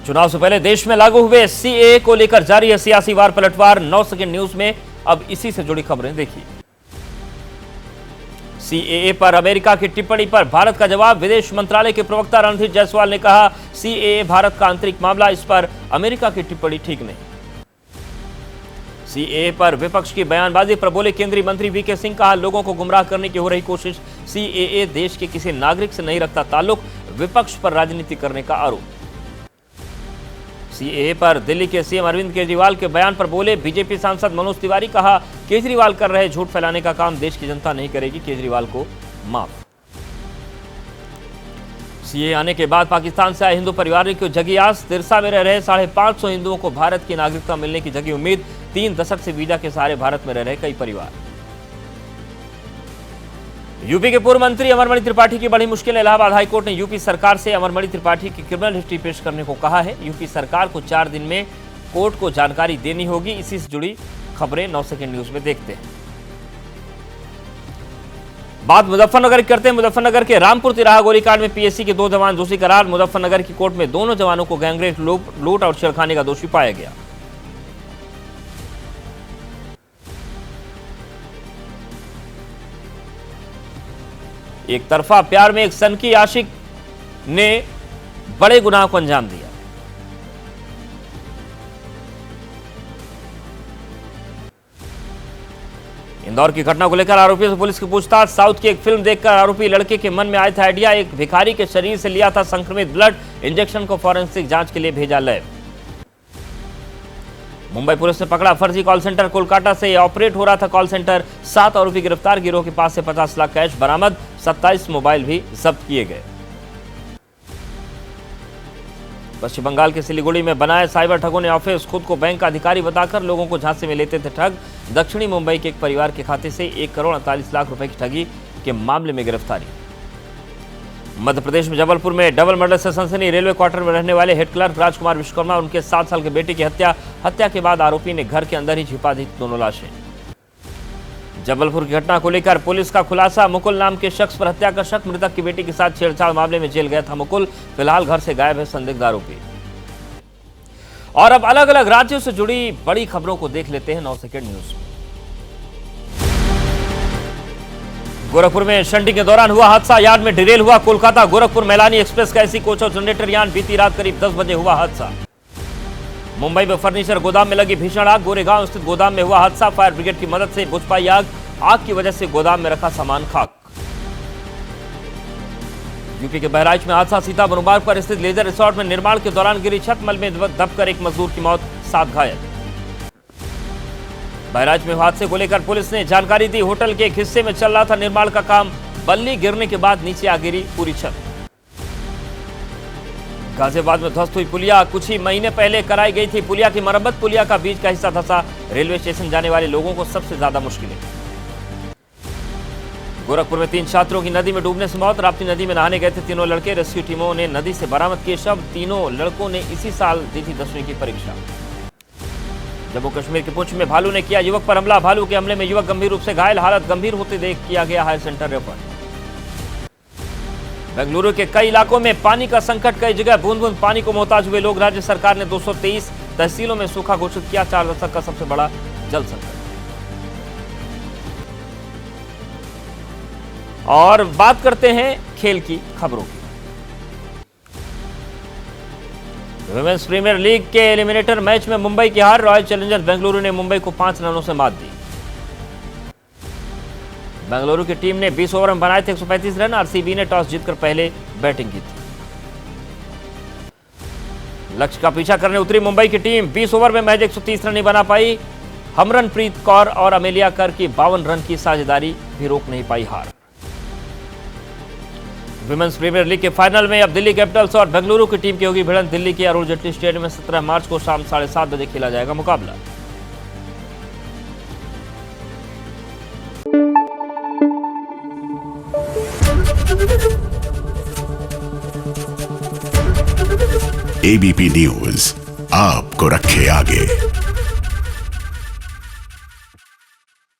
चुनाव से पहले देश में लागू हुए सीएए को लेकर जारी है सियासी वार पलटवार। 9 सेकंड न्यूज में अब इसी से जुड़ी खबरें देखिए। सीएए पर अमेरिका की टिप्पणी पर भारत का जवाब। विदेश मंत्रालय के प्रवक्ता रणधीर जायसवाल ने कहा, सीएए भारत का आंतरिक मामला, इस पर अमेरिका की टिप्पणी ठीक नहीं। सीएए पर विपक्ष की बयानबाजी पर बोले केंद्रीय मंत्री वीके सिंह, कहा लोगों को गुमराह करने की हो रही कोशिश। सीएए देश के किसी नागरिक से नहीं रखता ताल्लुक, विपक्ष पर राजनीति करने का आरोप। सीएए पर दिल्ली के सीएम अरविंद केजरीवाल के बयान पर बोले बीजेपी सांसद मनोज तिवारी, कहा केजरीवाल कर रहे झूठ फैलाने का काम देश की जनता नहीं करेगी, केजरीवाल को माफ। सीएए आने के बाद पाकिस्तान से आए हिंदू परिवार को जगी आस। तिरसा में रह रहे 550 हिंदुओं को भारत की नागरिकता मिलने की जगी उम्मीद। 3 दशक से वीजा के सहारे भारत में रह रहे कई परिवार। यूपी के पूर्व मंत्री अमरमणि त्रिपाठी की बड़ी मुश्किल। इलाहाबाद हाईकोर्ट ने यूपी सरकार से अमरमणि त्रिपाठी की क्रिमिनल हिस्ट्री पेश करने को कहा है। यूपी सरकार को 4 दिन में कोर्ट को जानकारी देनी होगी। इसी से जुड़ी खबरें 9 सेकंड न्यूज में देखते हैं। बात मुजफ्फरनगर करते हैं। मुजफ्फरनगर के रामपुर तिराहा गोलीकांड में पीएससी के 2 जवान दोषी करार। मुजफ्फरनगर की कोर्ट में दोनों जवानों को गैंगरेप, लूट और छेड़खानी का दोषी पाया गया। एक तरफा प्यार में एक सनकी आशिक ने बड़े गुनाह को अंजाम दिया। इंदौर की घटना को लेकर आरोपियों से पुलिस की पूछताछ। साउथ की एक फिल्म देखकर आरोपी लड़के के मन में आया था आइडिया। एक भिखारी के शरीर से लिया था संक्रमित ब्लड। इंजेक्शन को फॉरेंसिक जांच के लिए भेजा लैब। मुंबई पुलिस ने पकड़ा फर्जी कॉल सेंटर। कोलकाता से ऑपरेट हो रहा था कॉल सेंटर। 7 आरोपी गिरफ्तार। गिरोह के पास से 50 लाख कैश बरामद। 27 मोबाइल भी जब्त किए गए। पश्चिम बंगाल के सिलीगुड़ी में बनाए साइबर ठगों ने ऑफिस खुद को बैंक का अधिकारी बताकर लोगों को झांसे में लेते थे ठग। दक्षिणी मुंबई के एक परिवार के खाते से 1 करोड़ 48 लाख रुपए की ठगी के मामले में गिरफ्तारी। मध्य प्रदेश में जबलपुर में डबल मर्डर से सनसनी। रेलवे क्वार्टर में रहने वाले हेड क्लर्क राजकुमार विश्वकर्मा और उनके 7 साल के बेटे की हत्या के बाद आरोपी ने घर के अंदर ही छिपा दी दोनों लाशें। जबलपुर की घटना को लेकर पुलिस का खुलासा। मुकुल नाम के शख्स पर हत्या का शक। मृतक की बेटी के साथ छेड़छाड़ मामले में जेल गया था मुकुल। फिलहाल घर से गायब है संदिग्ध आरोपी। और अब अलग अलग राज्यों से जुड़ी बड़ी खबरों को देख लेते हैं 9 सेकंड न्यूज में। गोरखपुर में शंटिंग के दौरान हुआ हादसा। यार्ड में डिरेल हुआ कोलकाता गोरखपुर मैलानी एक्सप्रेस का एसी कोच और जनरेटर यान। बीती रात करीब 10 बजे हुआ हादसा। मुंबई में फर्नीचर गोदाम में लगी भीषण आग। गोरेगांव स्थित गोदाम में हुआ हादसा। फायर ब्रिगेड की मदद से बुझ पाई आग। आग की वजह से गोदाम में रखा सामान खाक। यूपी के बहराइच में हादसा। सीता बनोबाग पर स्थित लेजर रिसोर्ट में निर्माण के दौरान गिरी छत। मलबे में दबकर एक मजदूर की मौत, 7 घायल। बहराइच में हादसे को लेकर पुलिस ने जानकारी दी। होटल के एक हिस्से में चल रहा था निर्माण का काम। बल्ली गिरने के बाद नीचे आ गिरी पूरी छत। गाजियाबाद में ध्वस्त हुई पुलिया। कुछ ही महीने पहले कराई गई थी पुलिया की मरम्मत। पुलिया का बीच का हिस्सा धंसा। रेलवे स्टेशन जाने वाले लोगों को सबसे ज्यादा मुश्किलें। गोरखपुर में 3 छात्रों की नदी में डूबने से मौत। राप्ती नदी में नहाने गए थे तीनों लड़के। रेस्क्यू टीमों ने नदी से बरामद किए शव। तीनों लड़कों ने इसी साल दी थी 10वीं की परीक्षा। जम्मू कश्मीर के पुंछ में भालू ने किया युवक पर हमला। भालू के हमले में युवक गंभीर रूप से घायल। हालत गंभीर होते देख किया गया हायर सेंटर रेफर। बेंगलुरु के कई इलाकों में पानी का संकट। कई जगह बूंद बूंद पानी को मोहताज हुए लोग। राज्य सरकार ने 223 तहसीलों में सूखा घोषित किया। 4 दशक का सबसे बड़ा जल संकट। और बात करते हैं खेल की खबरों की। विमेंस प्रीमियर लीग के एलिमिनेटर मैच में मुंबई की हार। रॉयल चैलेंजर्स बेंगलुरु ने मुंबई को 5 रनों से मात दी। बेंगलुरु की टीम ने 20 ओवर में बनाए थे 135 रन। आरसीबी ने टॉस जीतकर पहले बैटिंग की थी। लक्ष्य का पीछा करने उतरी मुंबई की टीम। 20 ओवर में महज 130 रन नहीं बना पाई। हरमनप्रीत कौर और अमेलिया कर की 52 रन की साझेदारी भी रोक नहीं पाई हार। विमेंस प्रीमियर लीग के फाइनल में अब दिल्ली कैपिटल्स और बेंगलुरु की टीम की होगी भिड़ंत। दिल्ली के अरुण जेटली स्टेडियम में 17 मार्च को शाम 7:30 बजे खेला जाएगा मुकाबला। एबीपी न्यूज आपको रखे आगे।